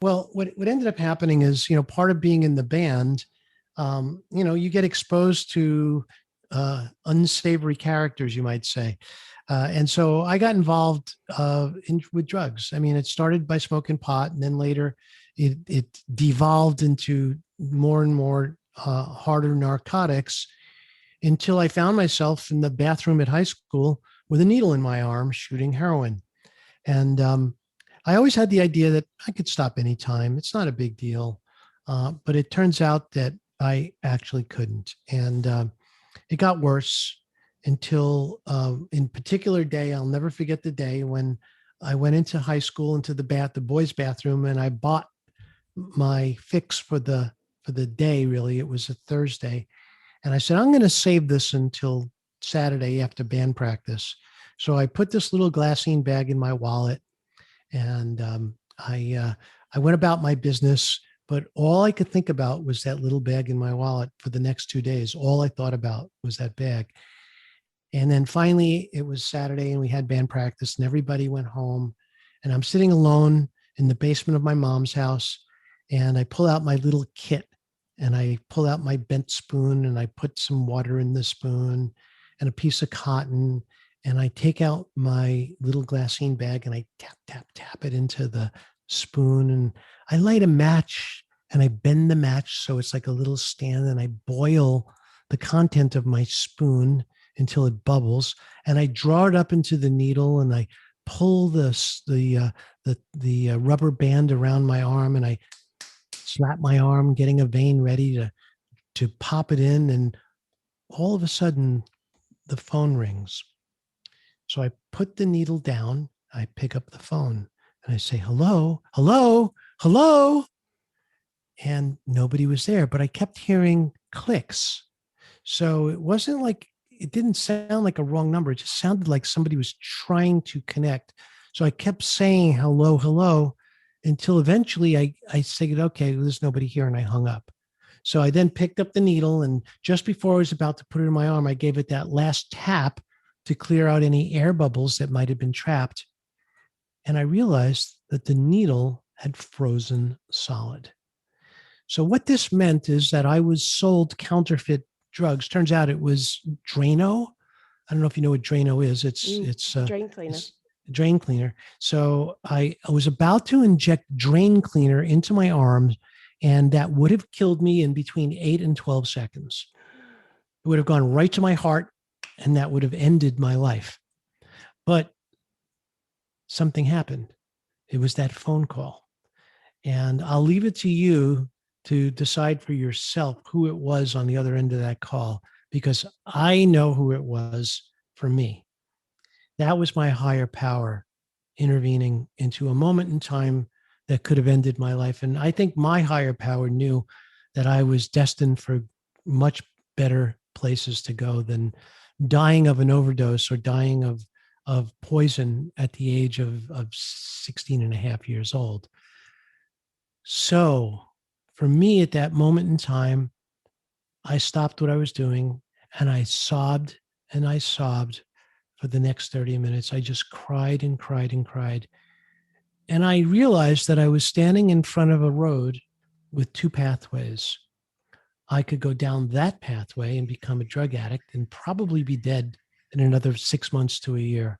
Well, what ended up happening is, part of being in the band, you get exposed to unsavory characters, you might say. And so I got involved with drugs. I mean, it started by smoking pot, and then later it devolved into more and more harder narcotics until I found myself in the bathroom at high school with a needle in my arm shooting heroin. And I always had the idea that I could stop anytime. It's not a big deal. But it turns out that I actually couldn't. And it got worse until, in particular day, I'll never forget the day when I went into high school, into the boys' bathroom, and I bought my fix for the day. Really, it was a Thursday, and I said, I'm going to save this until Saturday after band practice. So I put this little glassine bag in my wallet, and I went about my business. But all I could think about was that little bag in my wallet for the next 2 days. All I thought about was that bag. And then finally, it was Saturday, and we had band practice, and everybody went home. And I'm sitting alone in the basement of my mom's house, and I pull out my little kit, and I pull out my bent spoon, and I put some water in the spoon and a piece of cotton, and I take out my little glassine bag, and I tap, tap, tap it into the spoon, and I light a match, and I bend the match so it's like a little stand, and I boil the content of my spoon until it bubbles, and I draw it up into the needle, and I pull the rubber band around my arm, and I slap my arm, getting a vein ready to pop it in, and all of a sudden the phone rings. So I put the needle down, I pick up the phone, and I say, hello, hello, hello. And nobody was there, but I kept hearing clicks. So it didn't sound like a wrong number. It just sounded like somebody was trying to connect. So I kept saying hello, hello, until eventually I said, okay, there's nobody here, and I hung up. So I then picked up the needle, and just before I was about to put it in my arm, I gave it that last tap to clear out any air bubbles that might have been trapped. And I realized that the needle had frozen solid. So what this meant is that I was sold counterfeit drugs. Turns out it was Drano. I don't know if you know what Drano is. It's Drain cleaner. it's drain cleaner. So I was about to inject drain cleaner into my arms, and that would have killed me in between 8 and 12 seconds. It would have gone right to my heart, and that would have ended my life. But something happened. It was that phone call. And I'll leave it to you to decide for yourself who it was on the other end of that call, because I know who it was for me. That was my higher power intervening into a moment in time that could have ended my life. And I think my higher power knew that I was destined for much better places to go than dying of an overdose or dying of poison at the age of 16 and a half years old. So for me at that moment in time, I stopped what I was doing, and I sobbed and I sobbed for the next 30 minutes. I just cried and cried and cried. And I realized that I was standing in front of a road with two pathways. I could go down that pathway and become a drug addict and probably be dead in another 6 months to a year.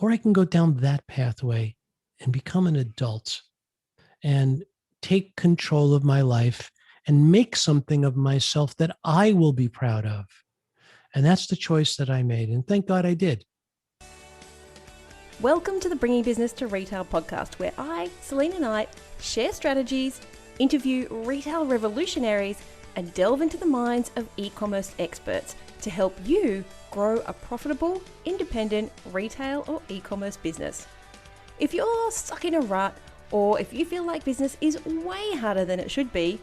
Or I can go down that pathway and become an adult and take control of my life and make something of myself that I will be proud of. And that's the choice that I made. And thank God I did. Welcome to the Bringing Business to Retail podcast, where I, Selena Knight, share strategies, interview retail revolutionaries, and delve into the minds of e-commerce experts to help you grow a profitable, independent retail or e-commerce business. If you're stuck in a rut, or if you feel like business is way harder than it should be,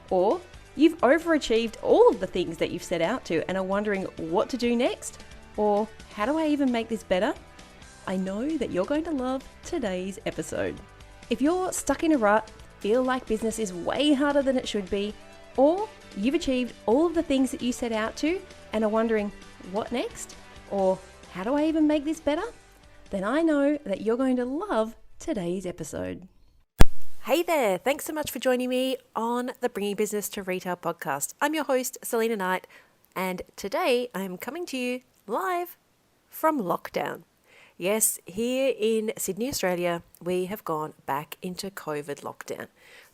or you've overachieved all of the things that you've set out to and are wondering what to do next, or how do I even make this better? I know that you're going to love today's episode. If you're stuck in a rut, feel like business is way harder than it should be, or you've achieved all of the things that you set out to and are wondering what next, or how do I even make this better, then I know that you're going to love today's episode. Hey there, thanks so much for joining me on the Bringing Business to Retail podcast. I'm your host, Selena Knight, and today I'm coming to you live from lockdown. Yes, here in Sydney, Australia, we have gone back into COVID lockdown.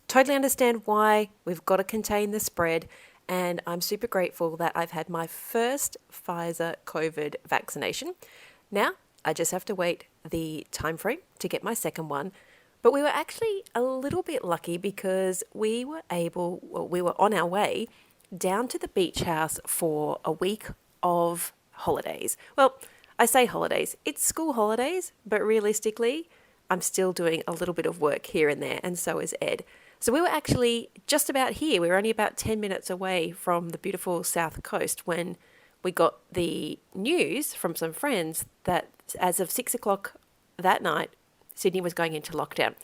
Totally understand why. We've got to contain the spread, and I'm super grateful that I've had my first Pfizer COVID vaccination. Now, I just have to wait the time frame to get my second one. But we were actually a little bit lucky because we were on our way down to the beach house for a week of holidays. Well, I say holidays, it's school holidays, but realistically, I'm still doing a little bit of work here and there, and so is Ed. So we were actually just about here. We were only about 10 minutes away from the beautiful south coast when we got the news from some friends that as of 6 o'clock that night, Sydney was going into lockdown.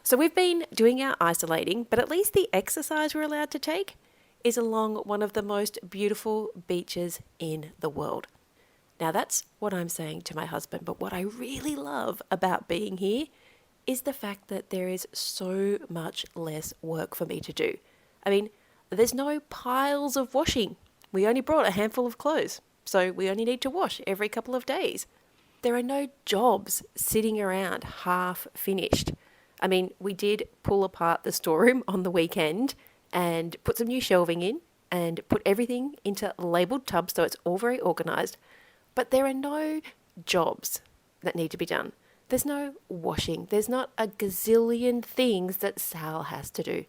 So we've been doing our isolating, but at least the exercise we're allowed to take is along one of the most beautiful beaches in the world. Now that's what I'm saying to my husband, but what I really love about being here is the fact that there is so much less work for me to do. I mean, there's no piles of washing. We only brought a handful of clothes, so we only need to wash every couple of days. There are no jobs sitting around half finished. I mean, we did pull apart the storeroom on the weekend and put some new shelving in and put everything into labelled tubs so it's all very organised. But there are no jobs that need to be done. There's no washing. There's not a gazillion things that Sal has to do,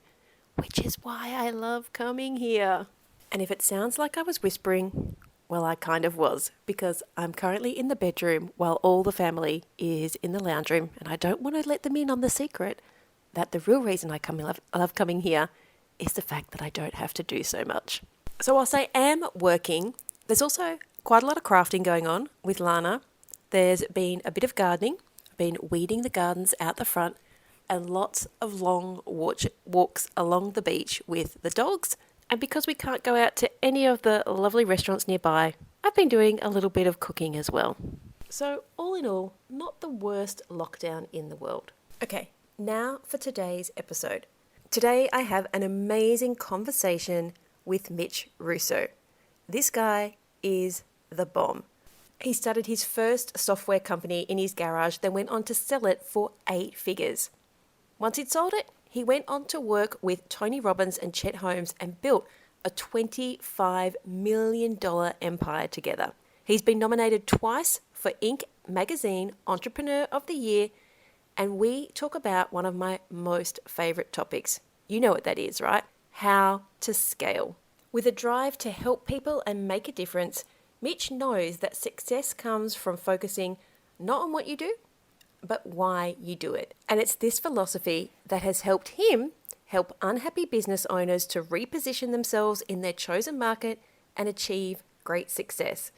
which is why I love coming here. And if it sounds like I was whispering, well, I kind of was, because I'm currently in the bedroom while all the family is in the lounge room, and I don't want to let them in on the secret that the real reason I love coming here is the fact that I don't have to do so much. So whilst I am working, there's also quite a lot of crafting going on with Lana. There's been a bit of gardening. I've been weeding the gardens out the front, and lots of long walks along the beach with the dogs. And because we can't go out to any of the lovely restaurants nearby, I've been doing a little bit of cooking as well. So all in all, not the worst lockdown in the world. Okay, now for today's episode. Today I have an amazing conversation with Mitch Russo. This guy is the bomb. He started his first software company in his garage, then went on to sell it for 8 figures. Once he'd sold it, he went on to work with Tony Robbins and Chet Holmes and built a $25 million empire together. He's been nominated twice for Inc. Magazine Entrepreneur of the Year, and we talk about one of my most favorite topics. You know what that is, right? How to scale. With a drive to help people and make a difference, Mitch knows that success comes from focusing not on what you do, but why you do it. And it's this philosophy that has helped him help unhappy business owners to reposition themselves in their chosen market and achieve great success.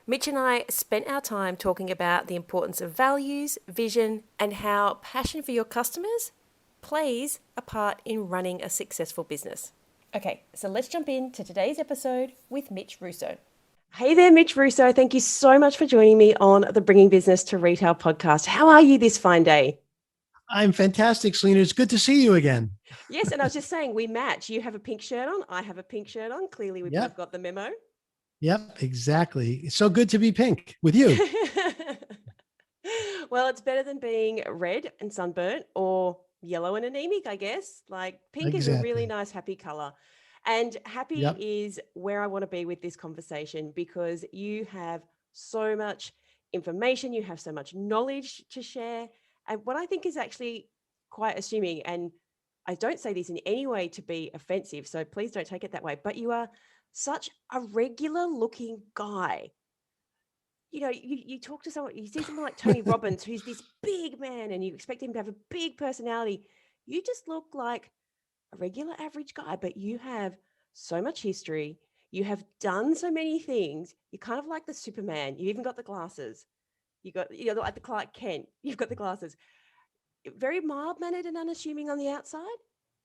Mitch and I spent our time talking about the importance of values, vision, and how passion for your customers plays a part in running a successful business. Okay, so let's jump into today's episode with Mitch Russo. Hey there, Mitch Russo. Thank you so much for joining me on the Bringing Business to Retail podcast. How are you this fine day? I'm fantastic, Selena. It's good to see you again. Yes, and I was just saying, we match. You have a pink shirt on. I have a pink shirt on. Clearly, we've both got the memo. Yep, exactly. It's so good to be pink with you. Well, it's better than being red and sunburnt or yellow and anemic, I guess. Like pink is a really nice, happy color. And happy is where I want to be with this conversation because you have so much information, you have so much knowledge to share. And what I think is actually quite assuming, and I don't say this in any way to be offensive, so please don't take it that way, but you are such a regular looking guy. You know, you talk to someone, you see someone like Tony Robbins, who's this big man, and you expect him to have a big personality. You just look like a regular average guy, but you have so much history. You have done so many things. You're kind of like the Superman. You even got the glasses. You're like the Clark Kent. You've got the glasses. Very mild-mannered and unassuming on the outside,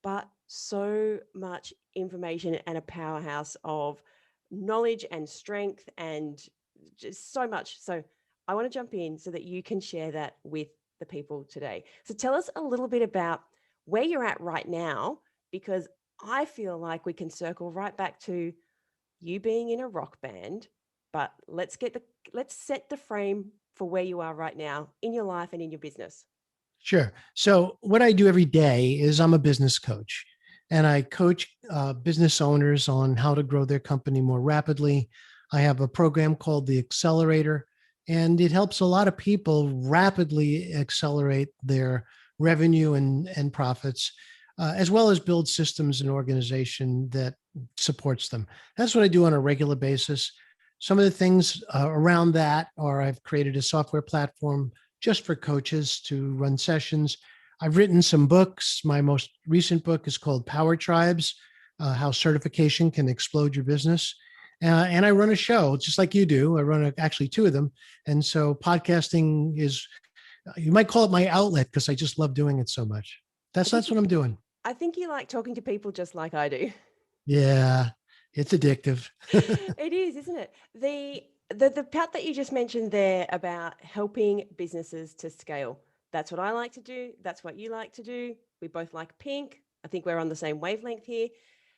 but so much information and a powerhouse of knowledge and strength and just so much. So I want to jump in so that you can share that with the people today. So tell us a little bit about where you're at right now, because I feel like we can circle right back to you being in a rock band, but let's set the frame for where you are right now in your life and in your business. Sure. So, what I do every day is I'm a business coach, and I coach business owners on how to grow their company more rapidly. I have a program called the Accelerator, and it helps a lot of people rapidly accelerate their revenue and profits, as well as build systems and organization that supports them. That's what I do on a regular basis. Some of the things around that are I've created a software platform just for coaches to run sessions. I've written some books. My most recent book is called Power Tribes, How Certification Can Explode Your Business. And I run a show just like you do. I run actually two of them. And so podcasting is, you might call it my outlet because I just love doing it so much. That's what I'm doing. I think you like talking to people just like I do. Yeah, it's addictive. It is, isn't it? The part that you just mentioned there about helping businesses to scale. That's what I like to do. That's what you like to do. We both like pink. I think we're on the same wavelength here.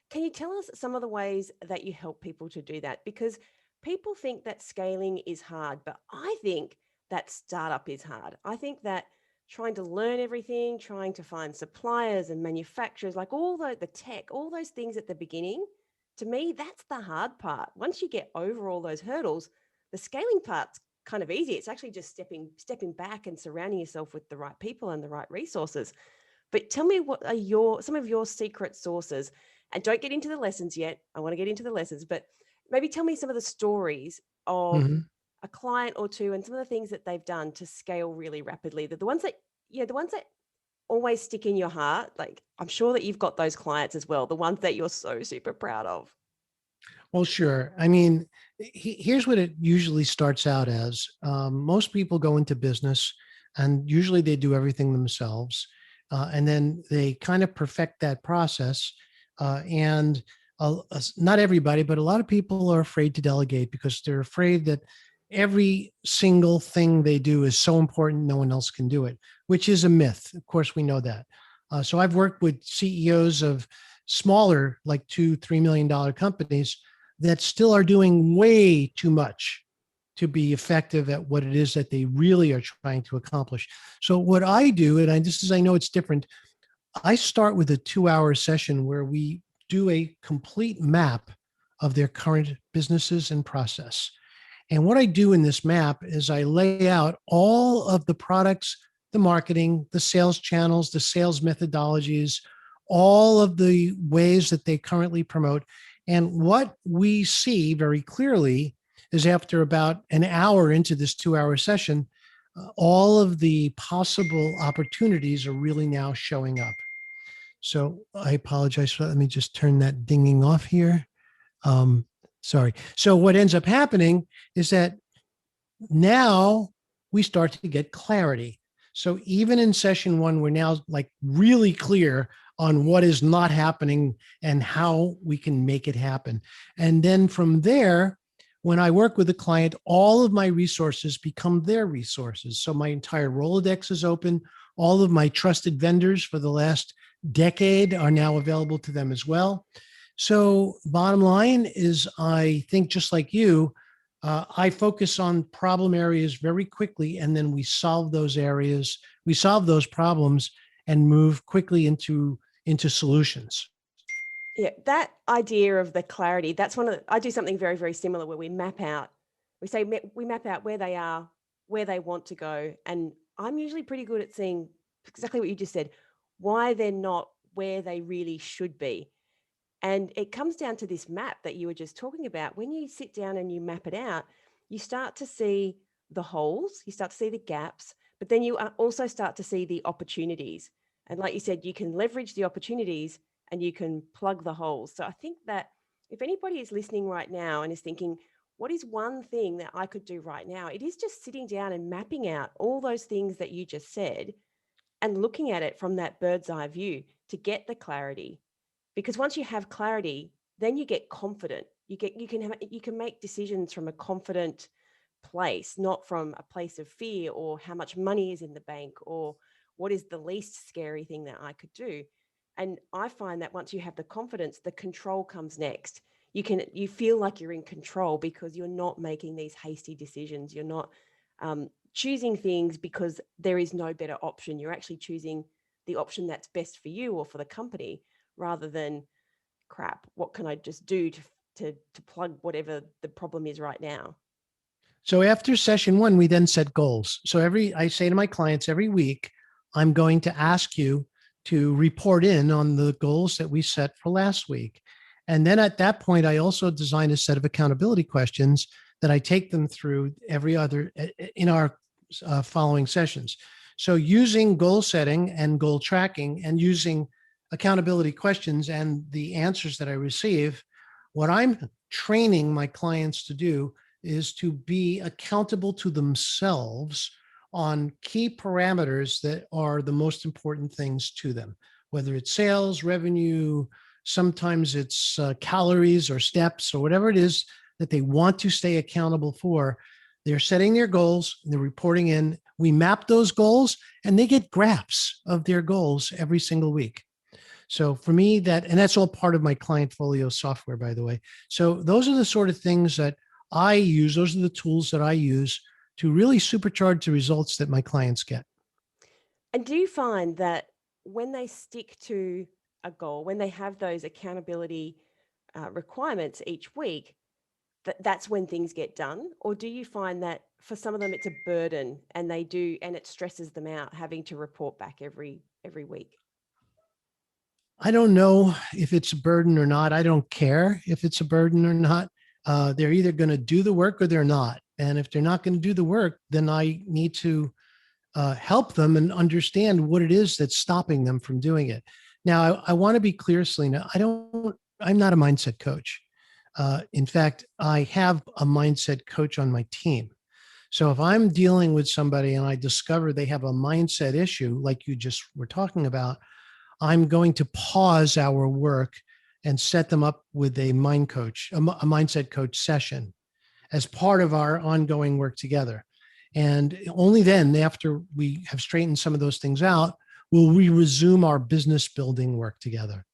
Can you tell us some of the ways that you help people to do that? Because people think that scaling is hard, but I think that startup is hard. I think that trying to learn everything, trying to find suppliers and manufacturers, like all the tech, all those things at the beginning, to me, that's the hard part. Once you get over all those hurdles, the scaling part's kind of easy. It's actually just stepping back and surrounding yourself with the right people and the right resources. But tell me, what are some of your secret sources? And don't get into the lessons yet. I want to get into the lessons, but maybe tell me some of the stories of Mhm. a client or two and some of the things that they've done to scale really rapidly. The ones that, the ones that always stick in your heart. Like, I'm sure that you've got those clients as well, the ones that you're so super proud of. Well, sure. I mean, here's what it usually starts out as. Most people go into business and usually they do everything themselves. And then they kind of perfect that process. And not everybody, but a lot of people are afraid to delegate because they're afraid that every single thing they do is so important, no one else can do it, which is a myth. Of course, we know that. So I've worked with CEOs of smaller, like $2-3 million companies that still are doing way too much to be effective at what it is that they really are trying to accomplish. So what I do, and I know it's different, I start with a 2-hour session where we do a complete map of their current businesses and process. And what I do in this map is I lay out all of the products, the marketing, the sales channels, the sales methodologies, all of the ways that they currently promote. And what we see very clearly is after about an hour into this 2-hour session, all of the possible opportunities are really now showing up. So I apologize for that. Let me just turn that dinging off here. Um, Sorry. So what ends up happening is that now we start to get clarity. So even in session one, we're now like really clear on what is not happening and how we can make it happen. And then from there, when I work with a client, all of my resources become their resources. So my entire Rolodex is open. All of my trusted vendors for the last decade are now available to them as well. So bottom line is, I think just like you, I focus on problem areas very quickly, and then we solve those areas, we solve those problems, and move quickly into solutions. Yeah, that idea of the clarity, that's I do something very, very similar where we map out where they are, where they want to go. And I'm usually pretty good at seeing exactly what you just said, why they're not where they really should be. And it comes down to this map that you were just talking about. When you sit down and you map it out, you start to see the holes, you start to see the gaps, but then you also start to see the opportunities. And like you said, you can leverage the opportunities and you can plug the holes. So I think that if anybody is listening right now and is thinking, what is one thing that I could do right now? It is just sitting down and mapping out all those things that you just said and looking at it from that bird's eye view to get the clarity. Because once you have clarity, then you get confident. You can make decisions from a confident place, not from a place of fear or how much money is in the bank or what is the least scary thing that I could do? And I find that once you have the confidence, the control comes next. You feel like you're in control because you're not making these hasty decisions. You're not choosing things because there is no better option. You're actually choosing the option that's best for you or for the company, rather than, crap, what can I just do to plug whatever the problem is right now? So after session one, we then set goals. So I say to my clients every week, I'm going to ask you to report in on the goals that we set for last week. And then at that point, I also design a set of accountability questions that I take them through in our following sessions. So using goal setting and goal tracking and using accountability questions and the answers that I receive, what I'm training my clients to do is to be accountable to themselves on key parameters that are the most important things to them, whether it's sales, revenue, sometimes it's calories or steps or whatever it is that they want to stay accountable for. They're setting their goals, they're reporting in. We map those goals and they get graphs of their goals every single week. So for me, that's all part of my Clientfolio software, by the way. So those are the sort of things that I use. Those are the tools that I use to really supercharge the results that my clients get. And do you find that when they stick to a goal, when they have those accountability requirements each week, that's when things get done? Or do you find that for some of them it's a burden and it stresses them out having to report back every week? I don't know if it's a burden or not. I don't care if it's a burden or not. They're either going to do the work or they're not. And if they're not going to do the work, then I need to help them and understand what it is that's stopping them from doing it. Now, I want to be clear, Selena, I'm not a mindset coach. In fact, I have a mindset coach on my team. So if I'm dealing with somebody and I discover they have a mindset issue, like you just were talking about, I'm going to pause our work and set them up with a mindset coach session as part of our ongoing work together. And only then, after we have straightened some of those things out, will we resume our business building work together.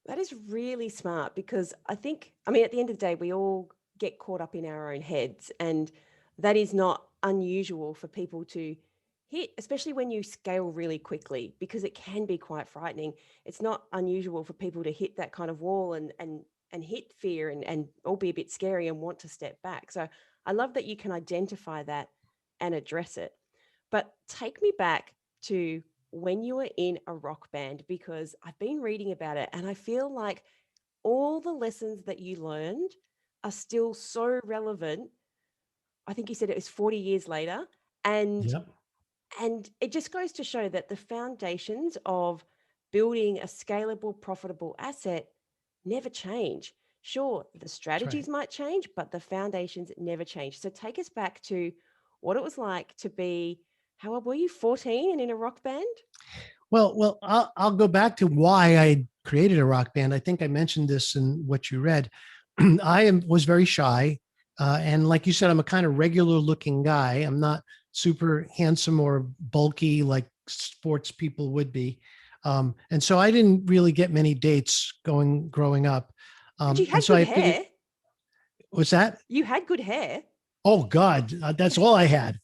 That is really smart, because at the end of the day, we all get caught up in our own heads, and that is not unusual for people to hit, especially when you scale really quickly, because it can be quite frightening. It's not unusual for people to hit that kind of wall and hit fear and all be a bit scary and want to step back. So I love that you can identify that and address it. But take me back to when you were in a rock band, because I've been reading about it and I feel like all the lessons that you learned are still so relevant. I think you said it was 40 years later. And Yep. And it just goes to show that the foundations of building a scalable, profitable asset never change. Sure, the strategies might change, but the foundations never change. So take us back to what it was like to be, how old were you, 14 and in a rock band? Well, I'll go back to why I created a rock band. I think I mentioned this in what you read. was very shy. And like you said, I'm a kind of regular looking guy. I'm not super handsome or bulky like sports people would be. And so I didn't really get many dates growing up. But you had so good I hair. figured, what's that? You had good hair. Oh God, that's all I had.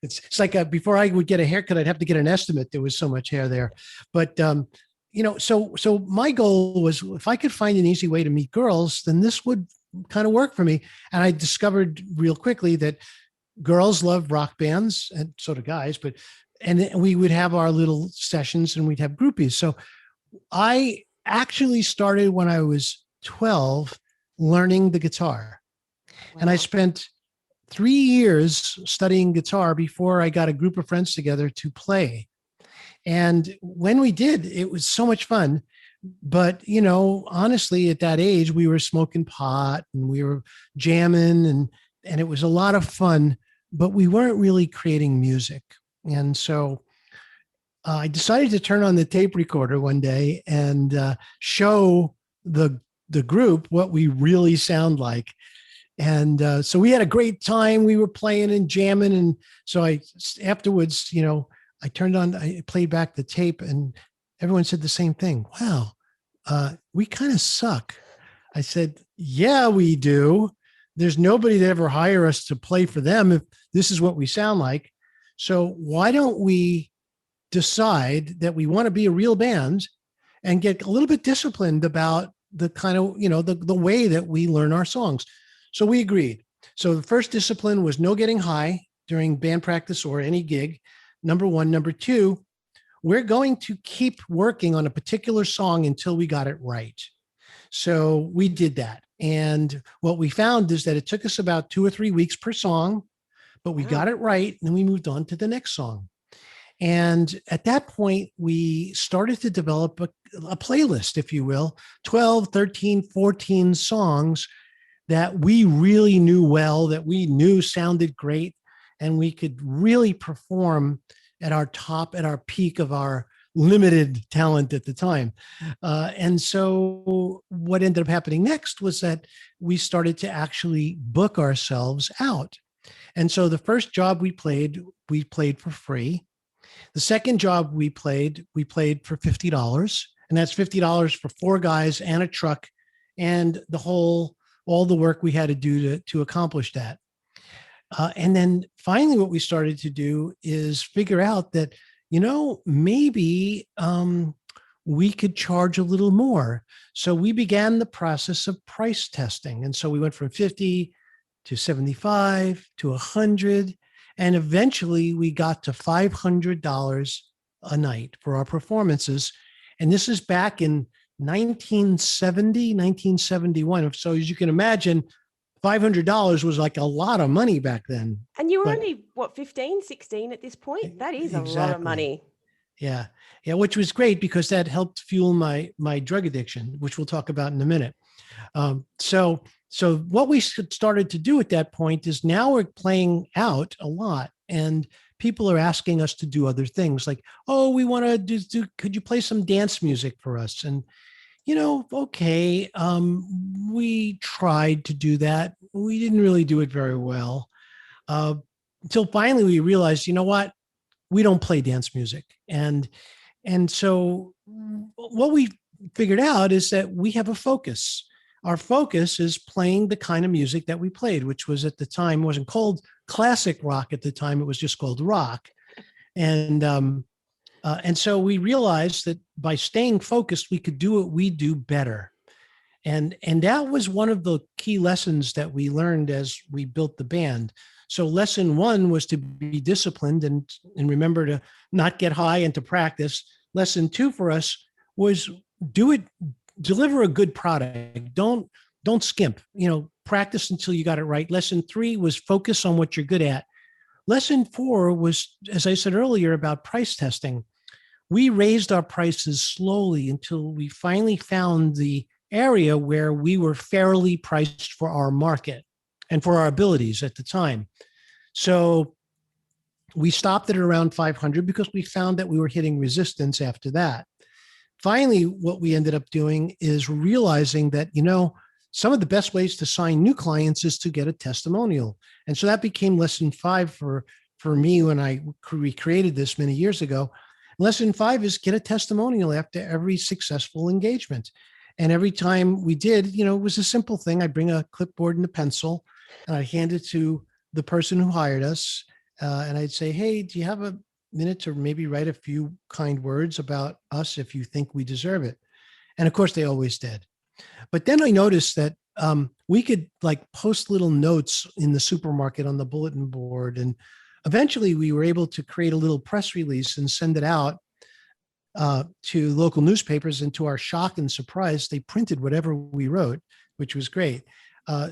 It's like before I would get a haircut, I'd have to get an estimate. There was so much hair there. But, so my goal was, if I could find an easy way to meet girls, then this would kind of work for me. And I discovered real quickly that girls love rock bands, and so do guys, and we would have our little sessions and we'd have groupies. So I actually started when I was 12 learning the guitar. Wow. And I spent 3 years studying guitar before I got a group of friends together to play. And when we did, it was so much fun. But, honestly, at that age, we were smoking pot and we were jamming and it was a lot of fun, but we weren't really creating music. And so I decided to turn on the tape recorder one day and show the group what we really sound like. And so we had a great time. We were playing and jamming. And so afterwards, I played back the tape, and everyone said the same thing. Wow, we kind of suck. I said, yeah, we do. There's nobody that ever hire us to play for them if this is what we sound like. So why don't we decide that we want to be a real band and get a little bit disciplined about the kind of, the way that we learn our songs. So we agreed. So the first discipline was no getting high during band practice or any gig. Number one. Number two, we're going to keep working on a particular song until we got it right. So we did that. And what we found is that it took us about 2 or 3 weeks per song, but we got it right. And then we moved on to the next song. And at that point, we started to develop a playlist, if you will, 12, 13, 14 songs that we really knew well, that we knew sounded great, and we could really perform at our top, at our peak of our limited talent at the time. And so what ended up happening next was that we started to actually book ourselves out. And so the first job we played for free. The second job we played for $50, and that's $50 for 4 guys and a truck and all the work we had to do to accomplish that. And then finally, what we started to do is figure out that, maybe we could charge a little more. So we began the process of price testing. And so we went from 50 to 75 to 100. And eventually we got to $500 a night for our performances. And this is back in 1971. So as you can imagine, $500 was like a lot of money back then. And you were only, 15, 16 at this point? That is a lot of money. Yeah. Yeah. Which was great because that helped fuel my drug addiction, which we'll talk about in a minute. So what we started to do at that point is now we're playing out a lot, and people are asking us to do other things like, oh, we want to do, could you play some dance music for us? And, okay. We tried to do that. We didn't really do it very well. Until finally we realized, what? We don't play dance music. And so what we figured out is that we have a focus. Our focus is playing the kind of music that we played, which was at the time, wasn't called classic rock at the time. It was just called rock. And so we realized that by staying focused, we could do what we do better. And that was one of the key lessons that we learned as we built the band. So lesson 1 was to be disciplined and remember to not get high and to practice. Lesson 2 for us was deliver a good product. Don't skimp, practice until you got it right. Lesson 3 was focus on what you're good at. Lesson 4 was, as I said earlier, about price testing. We raised our prices slowly until we finally found the area where we were fairly priced for our market and for our abilities at the time. So we stopped at around 500 because we found that we were hitting resistance after that. Finally, what we ended up doing is realizing that, some of the best ways to sign new clients is to get a testimonial. And so that became lesson 5 for me when I recreated this many years ago. Lesson 5 is get a testimonial after every successful engagement. And every time we did, it was a simple thing. I'd bring a clipboard and a pencil, and I'd hand it to the person who hired us. And I'd say, hey, do you have a minute to maybe write a few kind words about us if you think we deserve it? And of course, they always did. But then I noticed that we could post little notes in the supermarket on the bulletin board. And eventually we were able to create a little press release and send it out to local newspapers. And to our shock and surprise, they printed whatever we wrote, which was great.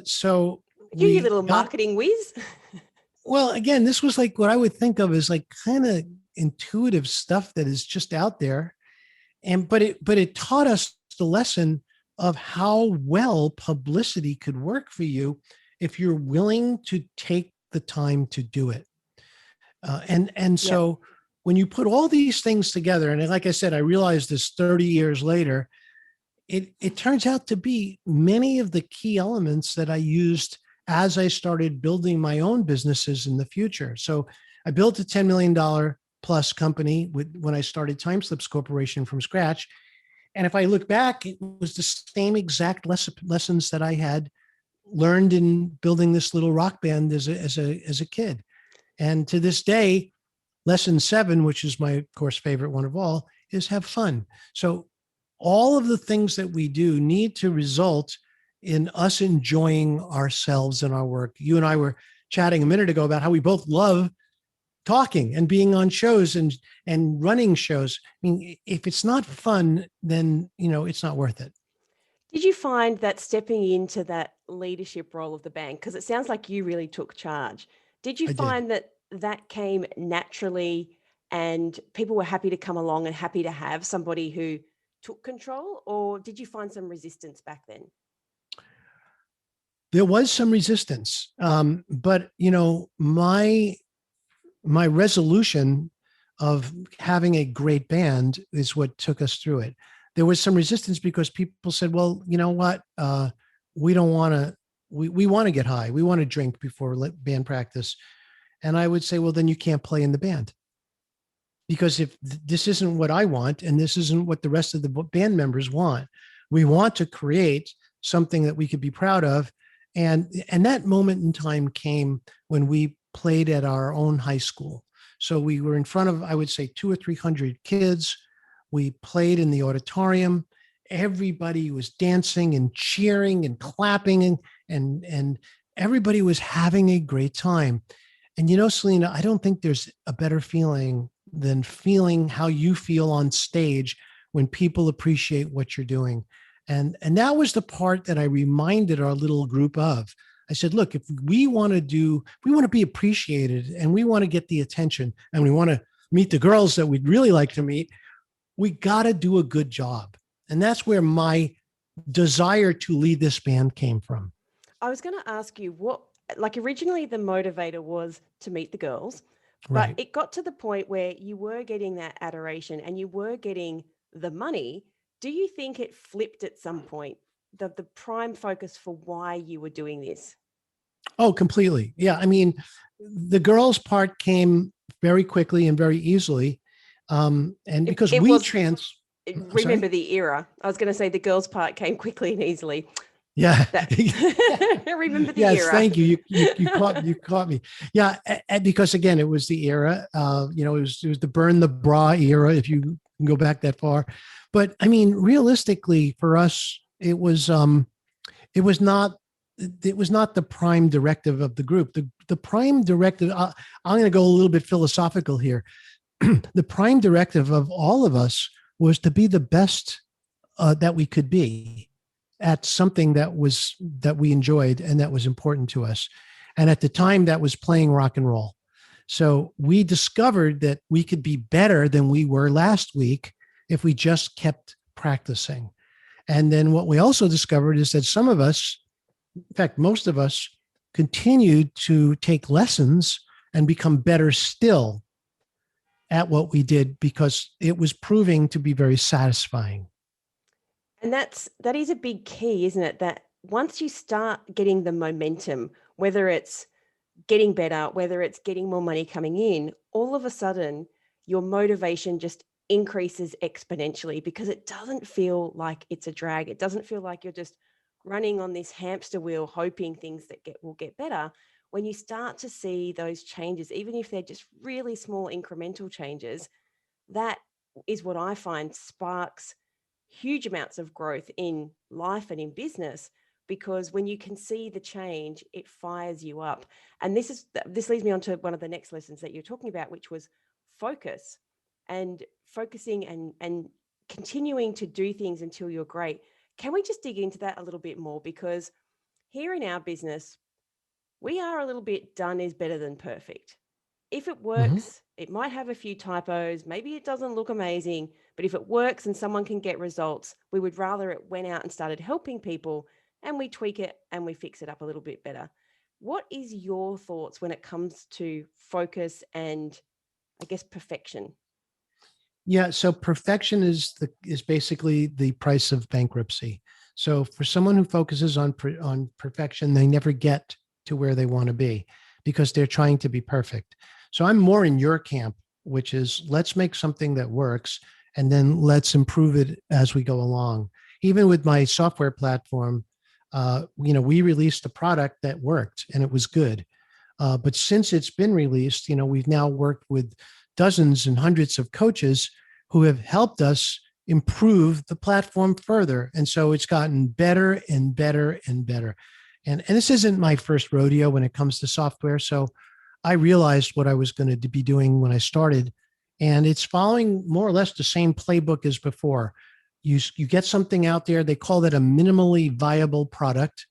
So you little marketing whiz. Well, again, this was what I would think of as kind of intuitive stuff that is just out there. But it taught us the lesson of how well publicity could work for you if you're willing to take the time to do it. So when you put all these things together, and like I said, I realized this 30 years later, it turns out to be many of the key elements that I used as I started building my own businesses in the future. So I built a $10 million plus company when I started Time Slips Corporation from scratch. And if I look back, it was the same exact lessons that I had learned in building this little rock band as a kid. And to this day, lesson 7, which is my, of course, favorite one of all, is have fun. So all of the things that we do need to result in us enjoying ourselves and our work. You and I were chatting a minute ago about how we both love talking and being on shows and running shows. I mean, if it's not fun, then, it's not worth it. Did you find that stepping into that leadership role of the bank, because it sounds like you really took charge, did you I did. find that that came naturally and people were happy to come along and happy to have somebody who took control, or did you find some resistance back then? There was some resistance, but my resolution of having a great band is what took us through it. There was some resistance because people said, well, you know what? We don't want to, we want to get high. We want to drink before band practice. And I would say, well, then you can't play in the band. Because if this isn't what I want, and this isn't what the rest of the band members want, we want to create something that we could be proud of. And that moment in time came when we played at our own high school. So we were in front of, I would say, 200 or 300 kids. We played in the auditorium. Everybody was dancing and cheering and clapping, and everybody was having a great time. And Selena, I don't think there's a better feeling than feeling how you feel on stage when people appreciate what you're doing. And that was the part that I reminded our little group of. I said, look, if we want to be appreciated, and we want to get the attention, and we want to meet the girls that we'd really like to meet, we got to do a good job. And that's where my desire to lead this band came from. I was going to ask you originally the motivator was to meet the girls, but Right. it got to the point where you were getting that adoration and you were getting the money. Do you think it flipped at some point, the prime focus for why you were doing this? Oh, completely. Yeah. I mean, the girls part came very quickly and very easily. And because it we was, I'm sorry? remember the era. I was going to say the girls part came quickly and easily. Yeah. Remember the yes, era. thank you. You caught me. Yeah, because again, it was the era. It was the burn the bra era, if you can go back that far. But I mean, realistically, for us, it was not the prime directive of the group. The prime directive. I'm going to go a little bit philosophical here. The prime directive of all of us was to be the best that we could be at something that we enjoyed and that was important to us. And at the time, that was playing rock and roll. So we discovered that we could be better than we were last week if we just kept practicing. And then what we also discovered is that some of us, in fact, most of us, continued to take lessons and become better still at what we did because it was proving to be very satisfying. And that is a big key, isn't it? That once you start getting the momentum, whether it's getting better, whether it's getting more money coming in, all of a sudden your motivation just increases exponentially because it doesn't feel like it's a drag. It doesn't feel like you're just running on this hamster wheel hoping things will get better. When you start to see those changes, even if they're just really small incremental changes, that is what I find sparks huge amounts of growth in life and in business, because when you can see the change, it fires you up. And this leads me on to one of the next lessons that you're talking about, which was focus, and focusing and continuing to do things until you're great. Can we just dig into that a little bit more? Because here in our business, we are a little bit done is better than perfect. If it works, it might have a few typos. Maybe it doesn't look amazing, but if it works and someone can get results, we would rather it went out and started helping people and we tweak it and we fix it up a little bit better. What is your thoughts when it comes to focus and, I guess, perfection? Yeah. So perfection is basically the price of bankruptcy. So for someone who focuses on perfection, they never get to where they want to be because they're trying to be perfect. So I'm more in your camp which is let's make something that works and then let's improve it as we go along. Even with my software platform, we released a product that worked and it was good. But since it's been released, we've now worked with dozens and hundreds of coaches who have helped us improve the platform further. And so it's gotten better and better and better. And this isn't my first rodeo when it comes to software. So I realized what I was going to be doing when I started. And it's following more or less the same playbook as before. You get something out there, they call that a minimally viable product.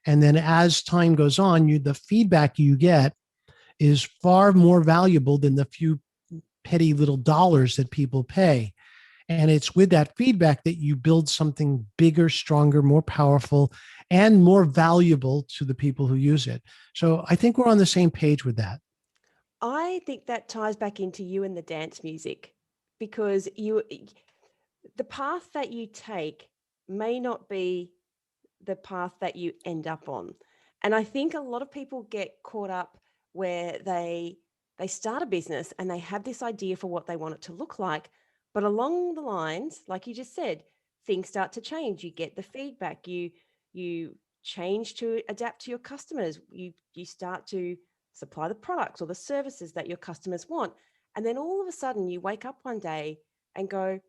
And then as time goes on, the feedback you get is far more valuable than the few petty little dollars that people pay. And it's with that feedback that you build something bigger, stronger, more powerful, and more valuable to the people who use it. So I think we're on the same page with that. I think that ties back into you and the dance music, because the path that you take may not be the path that you end up on. And I think a lot of people get caught up where they start a business and they have this idea for what they want it to look like. But along the lines, like you just said, things start to change. You get the feedback, you change to adapt to your customers. You start to supply the products or the services that your customers want. And then all of a sudden you wake up one day and go,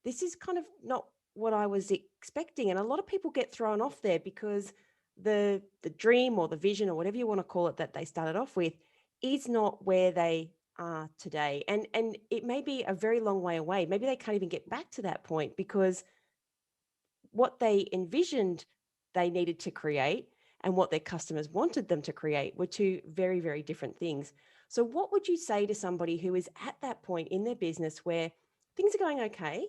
this is kind of not what I was expecting. And a lot of people get thrown off there because the dream or the vision or whatever you want to call it that they started off with is not where they are today. And it may be a very long way away. Maybe they can't even get back to that point because what they envisioned they needed to create and what their customers wanted them to create were two very, very different things. So what would you say to somebody who is at that point in their business where things are going okay,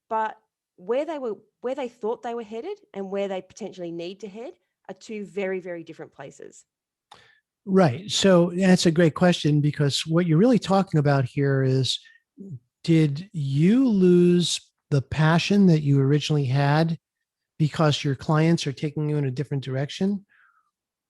but where they thought they were headed and where they potentially need to head are two very, very different places? Right. So that's a great question, because what you're really talking about here is, did you lose the passion that you originally had because your clients are taking you in a different direction?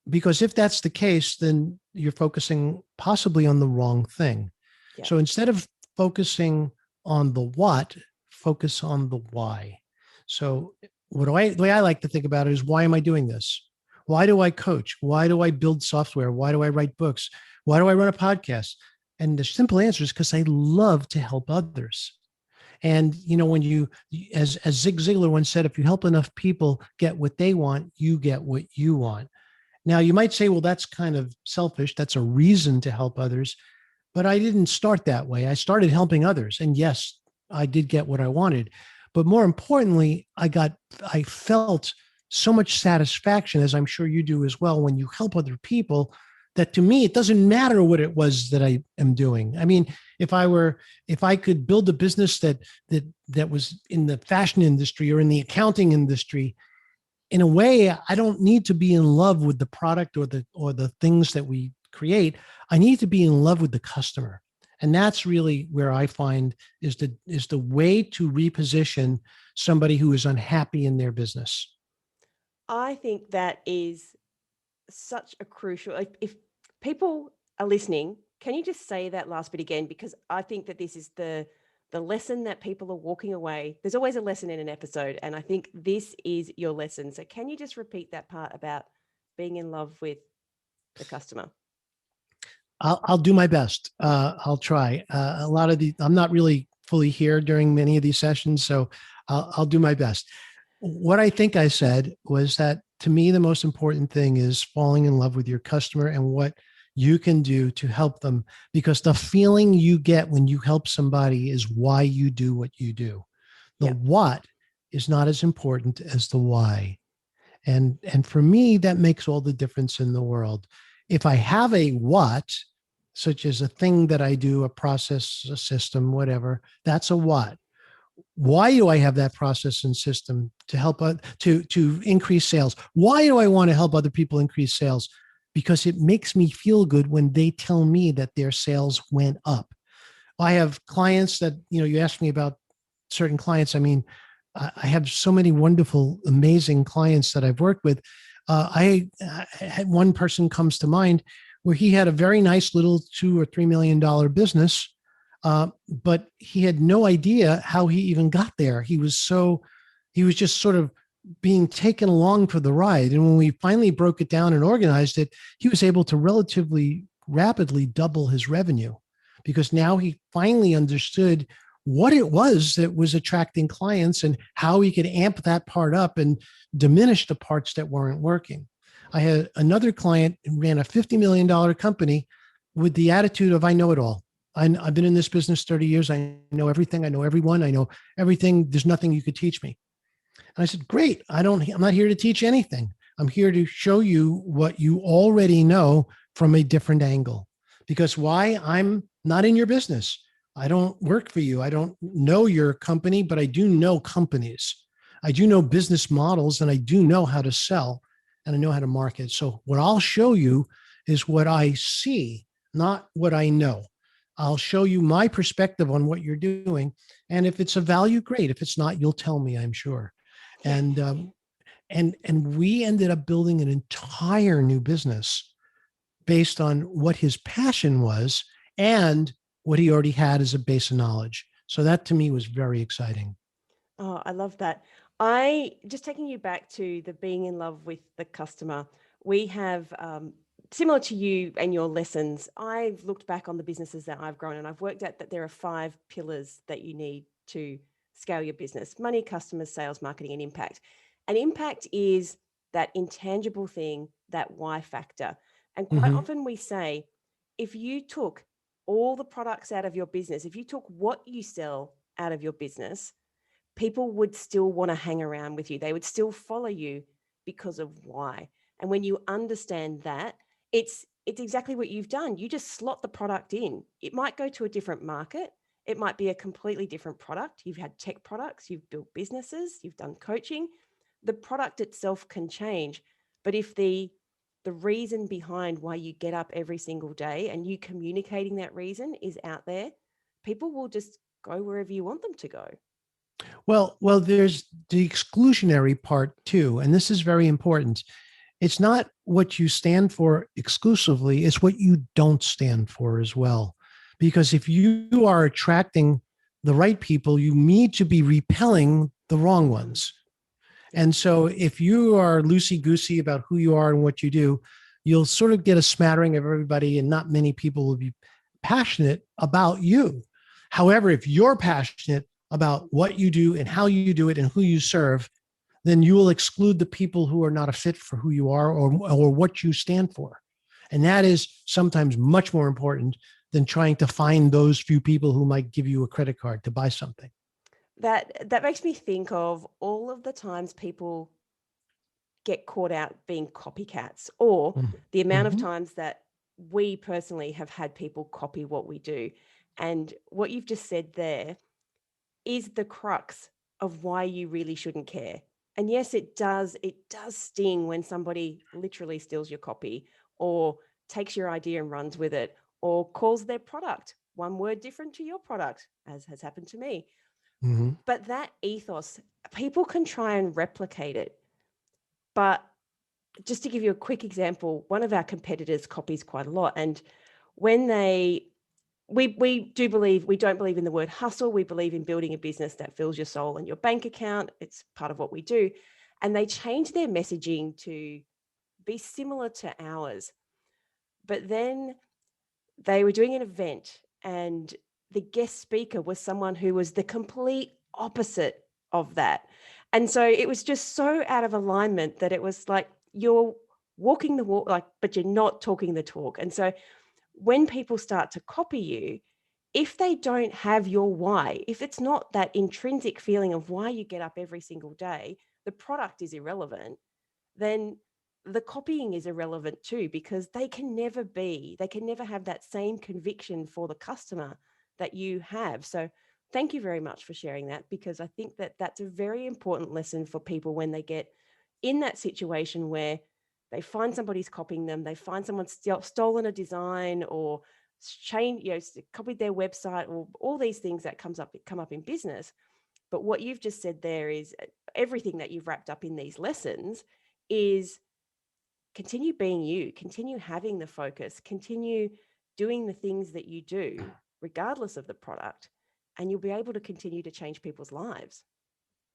Because if that's the case, then you're focusing possibly on the wrong thing. Yeah. So instead of focusing on the what, focus on the why. So the way I like to think about it is, why am I doing this? Why do I coach? Why do I build software? Why do I write books? Why do I run a podcast? And the simple answer is because I love to help others. And when as Zig Ziglar once said, if you help enough people get what they want, you get what you want. Now you might say, well, that's kind of selfish. That's a reason to help others. But I didn't start that way. I started helping others. And yes, I did get what I wanted. But more importantly, I felt so much satisfaction, as I'm sure you do as well, when you help other people, that to me, it doesn't matter what it was that I am doing. I mean, if I could build a business that was in the fashion industry or in the accounting industry, in a way, I don't need to be in love with the product or the things that we create. I need to be in love with the customer. And that's really where I find is the way to reposition somebody who is unhappy in their business. I think that is such a crucial, if people are listening, can you just say that last bit again? Because I think that this is the lesson that people are walking away. There's always a lesson in an episode, and I think this is your lesson. So can you just repeat that part about being in love with the customer? I'll do my best. I'll try. I'm not really fully here during many of these sessions, so I'll do my best. What I think I said was that, to me, the most important thing is falling in love with your customer and what you can do to help them, because the feeling you get when you help somebody is why you do what you do. The what is not as important as the why. And for me, that makes all the difference in the world. If I have a what, such as a thing that I do, a process, a system, whatever, that's a what. Why do I have that process and system to help to increase sales? Why do I want to help other people increase sales? Because it makes me feel good when they tell me that their sales went up. I have clients that, you asked me about certain clients. I mean, I have so many wonderful, amazing clients that I've worked with. I had one person comes to mind where he had a very nice little $2 or $3 million business, But he had no idea how he even got there. He was just sort of being taken along for the ride. And when we finally broke it down and organized it, he was able to relatively rapidly double his revenue because now he finally understood what it was that was attracting clients and how he could amp that part up and diminish the parts that weren't working. I had another client who ran a $50 million company with the attitude of, I know it all. I've been in this business 30 years. I know everything. I know everyone. I know everything. There's nothing you could teach me. And I said, great. I'm not here to teach anything. I'm here to show you what you already know from a different angle. Because why? I'm not in your business. I don't work for you. I don't know your company, but I do know companies. I do know business models and I do know how to sell and I know how to market. So what I'll show you is what I see, not what I know. I'll show you my perspective on what you're doing. And if it's a value, great. If it's not, you'll tell me, I'm sure. And and we ended up building an entire new business based on what his passion was and what he already had as a base of knowledge. So that to me was very exciting. Oh, I love that. I just taking you back to the being in love with the customer. We have, similar to you and your lessons, I've looked back on the businesses that I've grown and I've worked out that there are 5 pillars that you need to scale your business: money, customers, sales, marketing, and impact. And impact is that intangible thing, that why factor. And quite Mm-hmm. often we say, if you took all the products out of your business, if you took what you sell out of your business, people would still want to hang around with you. They would still follow you because of why. And when you understand that, it's exactly what you've done. You just slot the product in. It might go to a different market. It might be a completely different product. You've had tech products, you've built businesses, you've done coaching. The product itself can change, but if the reason behind why you get up every single day and you communicating that reason is out there, people will just go wherever you want them to go. Well, there's the exclusionary part too, and this is very important. It's not what you stand for exclusively, it's what you don't stand for as well. Because if you are attracting the right people, you need to be repelling the wrong ones. And so if you are loosey goosey about who you are and what you do, you'll sort of get a smattering of everybody, and not many people will be passionate about you. However, if you're passionate about what you do and how you do it and who you serve, then you will exclude the people who are not a fit for who you are or what you stand for. And that is sometimes much more important than trying to find those few people who might give you a credit card to buy something. That makes me think of all of the times people get caught out being copycats, or the amount of Mm-hmm. times that we personally have had people copy what we do. And what you've just said there is the crux of why you really shouldn't care. And yes, it does sting when somebody literally steals your copy or takes your idea and runs with it or calls their product one word different to your product, as has happened to me. Mm-hmm. But that ethos, people can try and replicate it. But just to give you a quick example, one of our competitors copies quite a lot. And when we don't believe in the word hustle. We believe in building a business that fills your soul and your bank account. It's part of what we do. And they changed their messaging to be similar to ours. But then they were doing an event and the guest speaker was someone who was the complete opposite of that. And so it was just so out of alignment that it was like you're walking the walk, like, but you're not talking the talk. And so when people start to copy you, if they don't have your why, if it's not that intrinsic feeling of why you get up every single day, the product is irrelevant, then the copying is irrelevant too, because they can never have that same conviction for the customer that you have. So thank you very much for sharing that, because I think that that's a very important lesson for people when they get in that situation where they find somebody's copying them, they find someone stolen a design or copied their website, or all these things that come up in business. But what you've just said there is everything that you've wrapped up in these lessons is continue being you, continue having the focus, continue doing the things that you do, regardless of the product, and you'll be able to continue to change people's lives.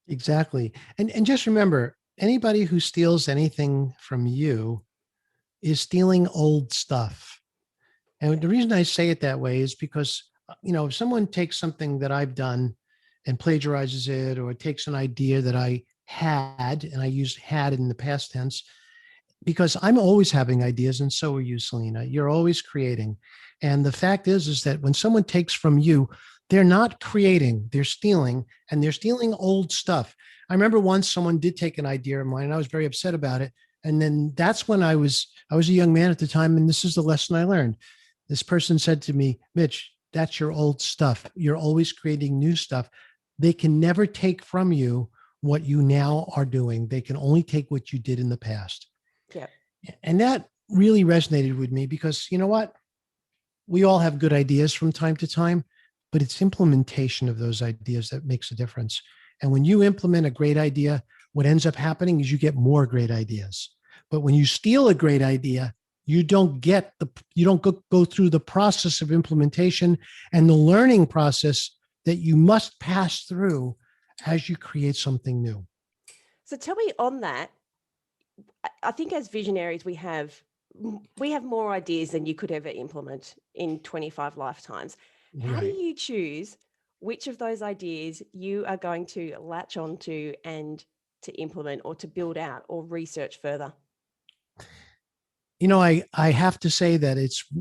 Exactly. And just remember, anybody who steals anything from you is stealing old stuff. And the reason I say it that way is because, if someone takes something that I've done and plagiarizes it, or takes an idea that I had, and I used had in the past tense, because I'm always having ideas, and so are you, Selena. You're always creating. And the fact is that when someone takes from you, they're not creating, they're stealing, and they're stealing old stuff. I remember once someone did take an idea of mine, and I was very upset about it. And then that's when I was a young man at the time, and this is the lesson I learned. This person said to me, Mitch, that's your old stuff. You're always creating new stuff. They can never take from you what you now are doing. They can only take what you did in the past. Yeah. And that really resonated with me because you know what? We all have good ideas from time to time, but it's implementation of those ideas that makes a difference. And when you implement a great idea, what ends up happening is you get more great ideas. But when you steal a great idea, you don't go through the process of implementation and the learning process that you must pass through as you create something new. So tell me on that, I think as visionaries, we have more ideas than you could ever implement in 25 lifetimes. How do Right. you choose which of those ideas you are going to latch onto and to implement or to build out or research further? I have to say that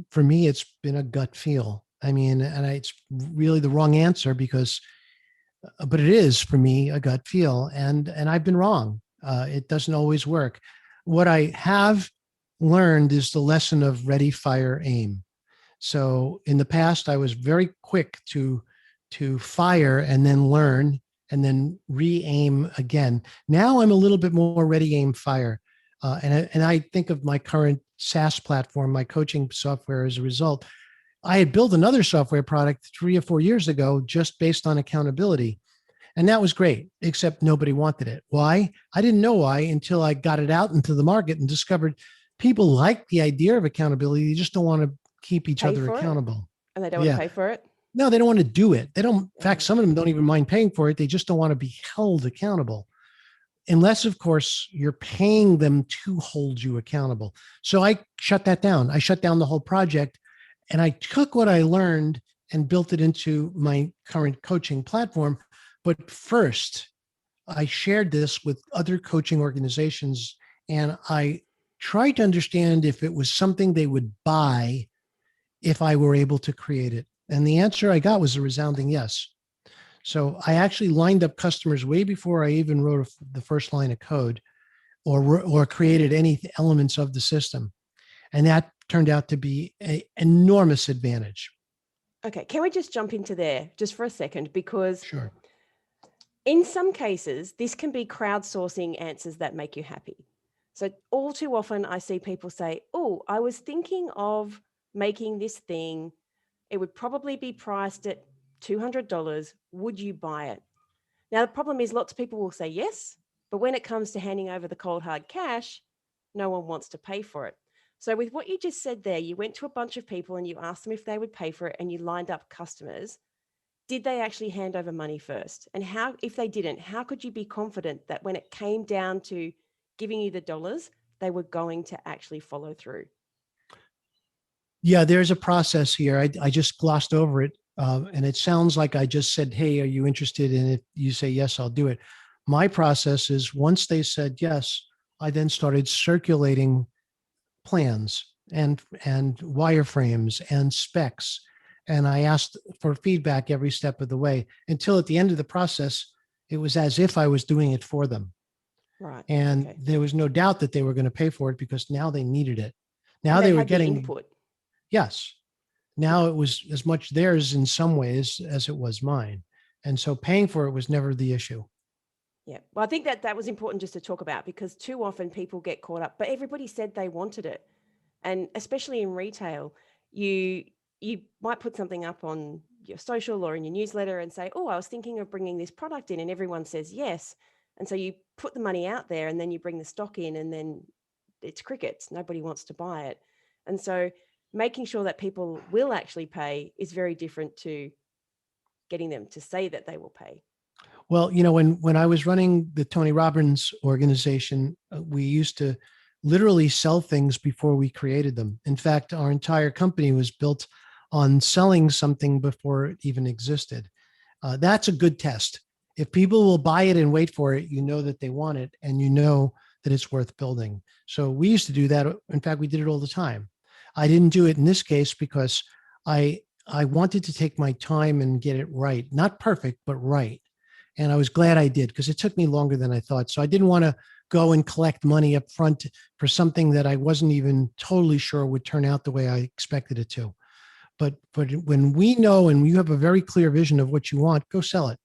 for me, it's been a gut feel. I mean, it's really the wrong answer but it is for me a gut feel, and I've been wrong. It doesn't always work. What I have learned is the lesson of ready, fire, aim. So in the past, I was very quick to fire and then learn and then re-aim again. Now I'm a little bit more ready, aim, fire. And I think of my current SaaS platform, my coaching software, as a result. I had built another software product 3 or 4 years ago just based on accountability. And that was great, except nobody wanted it. Why? I didn't know why until I got it out into the market and discovered people like the idea of accountability. They just don't want to keep each Pay other for it, accountable. and they don't want Yeah. to pay for it. No, they don't want to do it. They don't, in fact, Yeah. some of them don't even mind paying for it. They just don't want to be held accountable. Unless, of course, you're paying them to hold you accountable. So I shut that down. I shut down the whole project, and I took what I learned and built it into my current coaching platform. But first, I shared this with other coaching organizations, and I tried to understand if it was something they would buy if I were able to create it. And the answer I got was a resounding yes. So I actually lined up customers way before I even wrote the first line of code or created any elements of the system. And that turned out to be an enormous advantage. Okay, can we just jump into there just for a second? Because Sure. in some cases, this can be crowdsourcing answers that make you happy. So all too often I see people say, oh, I was thinking of making this thing. It would probably be priced at $200. Would you buy it? Now, the problem is lots of people will say yes, but when it comes to handing over the cold hard cash, no one wants to pay for it. So with what you just said there, you went to a bunch of people and you asked them if they would pay for it and you lined up customers. Did they actually hand over money first? And how, if they didn't, how could you be confident that when it came down to giving you the dollars, they were going to actually follow through? Yeah, there's a process here. I just glossed over it. And it sounds like I just said, hey, are you interested in it? You say, yes, I'll do it. My process is once they said yes, I then started circulating plans and wireframes and specs. And I asked for feedback every step of the way until at the end of the process, it was as if I was doing it for them. Right. And Okay. there was no doubt that they were going to pay for it because now they needed it. Now And they they were had the getting, input. yes, now it was as much theirs in some ways as it was mine. And so paying for it was never the issue. Yeah. Well, I think that was important just to talk about because too often people get caught up, but everybody said they wanted it. And especially in retail, you you might put something up on your social or in your newsletter and say, "Oh, I was thinking of bringing this product in," and everyone says yes. And so you put the money out there and then you bring the stock in and then it's crickets. Nobody wants to buy it. And so making sure that people will actually pay is very different to getting them to say that they will pay. Well, when I was running the Tony Robbins organization, we used to literally sell things before we created them. In fact, our entire company was built on selling something before it even existed. That's a good test. If people will buy it and wait for it, you know that they want it and you know that it's worth building. So we used to do that. In fact, we did it all the time. I didn't do it in this case because I wanted to take my time and get it right. Not perfect, but right. And I was glad I did because it took me longer than I thought. So I didn't want to go and collect money up front for something that I wasn't even totally sure would turn out the way I expected it to. But when we know and you have a very clear vision of what you want, go sell it.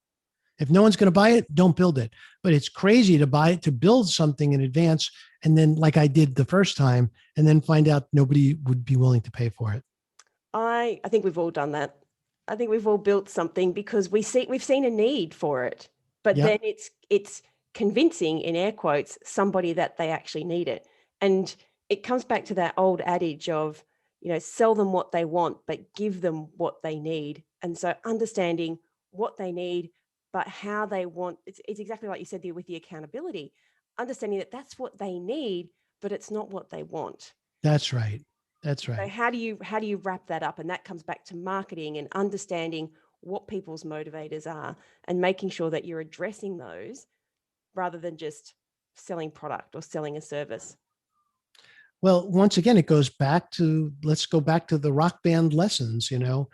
If no one's going to buy it, don't build it. But it's crazy to buy it, to build something in advance, and then like I did the first time, and then find out nobody would be willing to pay for it. I think we've all done that. I think we've all built something because we've seen a need for it, but Yep. then it's convincing, in air quotes, somebody that they actually need it. And it comes back to that old adage of, sell them what they want, but give them what they need. And so understanding what they need, but how they want, it's exactly like you said there with the accountability, understanding that that's what they need, but it's not what they want. That's right. That's So right. how do you wrap that up? And that comes back to marketing and understanding what people's motivators are and making sure that you're addressing those rather than just selling product or selling a service. Well, once again, it goes back to, let's go back to the rock band lessons. You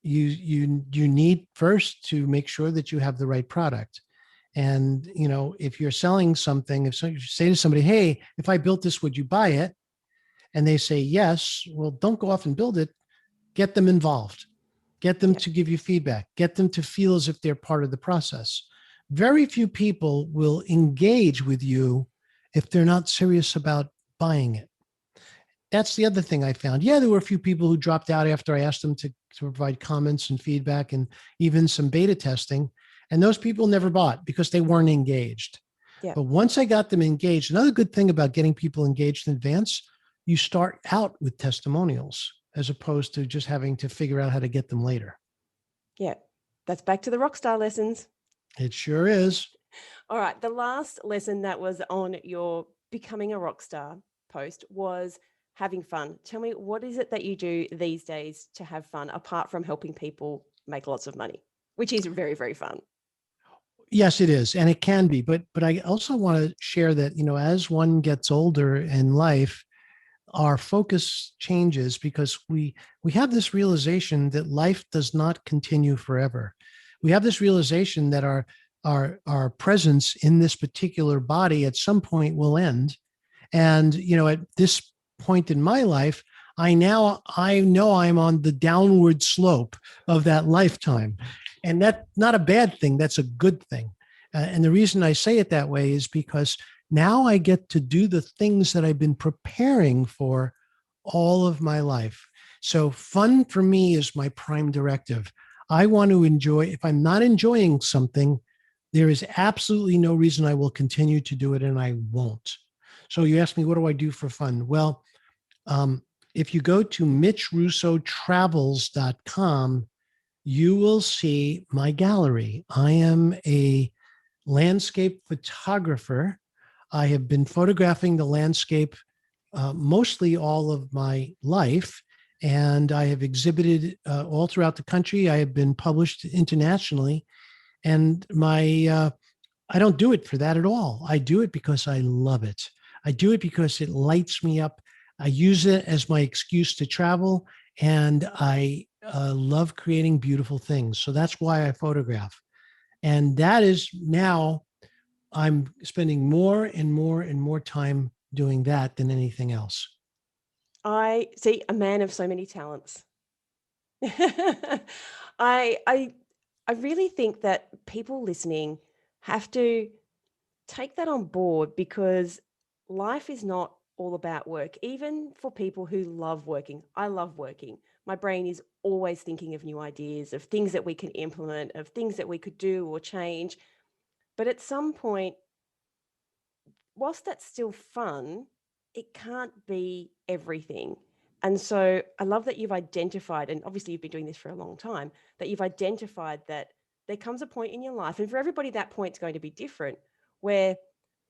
need first to make sure that you have the right product. And if you're selling something, if you say to somebody, "Hey, if I built this, would you buy it?" and they say yes, well, don't go off and build it. Get them involved. Get them Yeah. to give you feedback. Get them to feel as if they're part of the process. Very few people will engage with you if they're not serious about buying it. That's the other thing I found. Yeah, there were a few people who dropped out after I asked them to provide comments and feedback and even some beta testing. And those people never bought because they weren't engaged. Yeah. But once I got them engaged, another good thing about getting people engaged in advance, you start out with testimonials as opposed to just having to figure out how to get them later. Yeah. That's back to the rockstar lessons. It sure is. All right. The last lesson that was on your becoming a rock star post was having fun. Tell me, what is it that you do these days to have fun apart from helping people make lots of money, which is very, very fun? Yes, it is, and it can be. But I also want to share that as one gets older in life, our focus changes because we have this realization that life does not continue forever. We have this realization that our presence in this particular body at some point will end. And at this point in my life, I know I'm on the downward slope of that lifetime. And that's not a bad thing. That's a good thing. And the reason I say it that way is because now I get to do the things that I've been preparing for all of my life. So fun for me is my prime directive. I want to enjoy, if I'm not enjoying something, there is absolutely no reason I will continue to do it, and I won't. So you ask me, what do I do for fun? Well, if you go to mitchrussotravels.com, you will see my gallery. I am a landscape photographer. I have been photographing the landscape mostly all of my life, and I have exhibited all throughout the country. I have been published internationally, and I don't do it for that at all. I do it because I love it. I do it because it lights me up. I use it as my excuse to travel, and I love creating beautiful things. So that's why I photograph. And that is now I'm spending more and more and more time doing that than anything else. I see a man of so many talents. I I I really think that people listening have to take that on board because life is not all about work. Even for people who love working, I love working. My brain is always thinking of new ideas, of things that we can implement, of things that we could do or change. But at some point, whilst that's still fun, it can't be everything. And so I love that you've identified, and obviously you've been doing this for a long time, that you've identified that there comes a point in your life, and for everybody that point's going to be different, where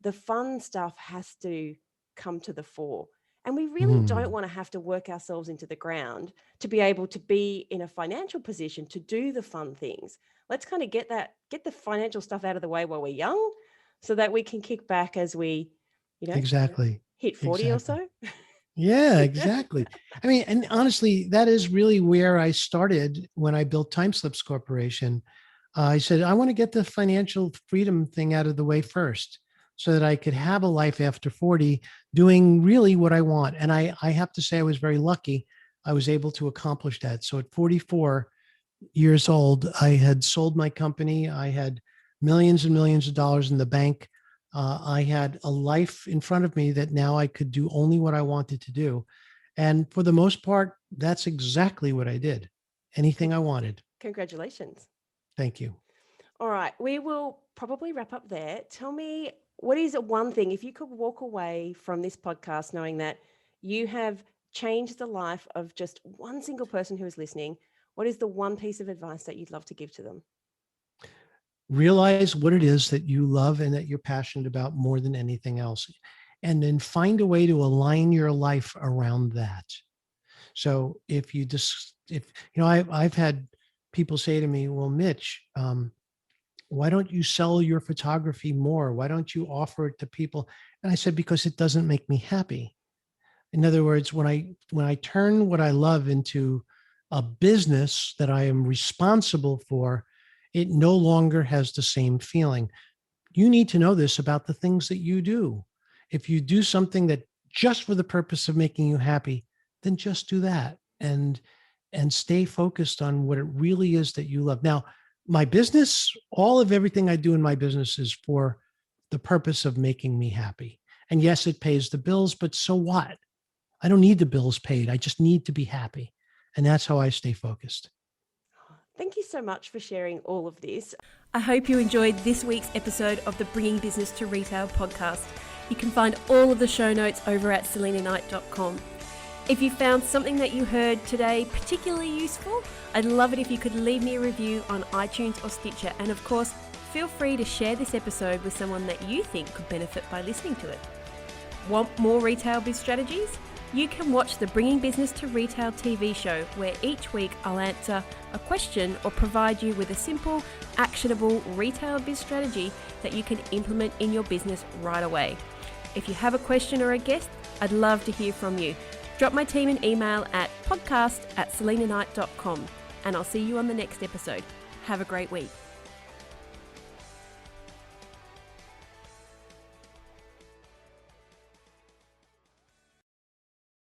the fun stuff has to come to the fore. And we really don't Mm, want to have to work ourselves into the ground to be able to be in a financial position to do the fun things. Let's kind of get the financial stuff out of the way while we're young so that we can kick back as we, you know, exactly. hit 40 or Exactly. so. Yeah, exactly. I mean, and honestly, that is really where I started when I built Timeslips Corporation. I said, I want to get the financial freedom thing out of the way first so that I could have a life after 40 doing really what I want. And I have to say, I was very lucky. I was able to accomplish that. So at 44 years old, I had sold my company. I had millions and millions of dollars in the bank. I had a life in front of me that now I could do only what I wanted to do. And for the most part, that's exactly what I did. Anything I wanted. Congratulations. Thank you. All right, we will probably wrap up there. Tell me, what is one thing, if you could walk away from this podcast knowing that you have changed the life of just one single person who is listening, what is the one piece of advice that you'd love to give to them? Realize what it is that you love and that you're passionate about more than anything else. And then find a way to align your life around that. So if you just, if, I've had people say to me, well, Mitch, why don't you sell your photography more? Why don't you offer it to people? And I said, because it doesn't make me happy. In other words, when I turn what I love into a business that I am responsible for, it no longer has the same feeling. You need to know this about the things that you do. If you do something that just for the purpose of making you happy, then just do that and stay focused on what it really is that you love. Now, my business, all of everything I do in my business is for the purpose of making me happy. And yes, it pays the bills, but so what? I don't need the bills paid. I just need to be happy. And that's how I stay focused. Thank you so much for sharing all of this. I hope you enjoyed this week's episode of the Bringing Business to Retail podcast. You can find all of the show notes over at selinaknight.com. If you found something that you heard today particularly useful, I'd love it if you could leave me a review on iTunes or Stitcher. And of course, feel free to share this episode with someone that you think could benefit by listening to it. Want more retail biz strategies? You can watch the Bringing Business to Retail TV show, where each week I'll answer a question or provide you with a simple, actionable retail biz strategy that you can implement in your business right away. If you have a question or a guest, I'd love to hear from you. Drop my team an email at podcast@selinaknight.com, and I'll see you on the next episode. Have a great week.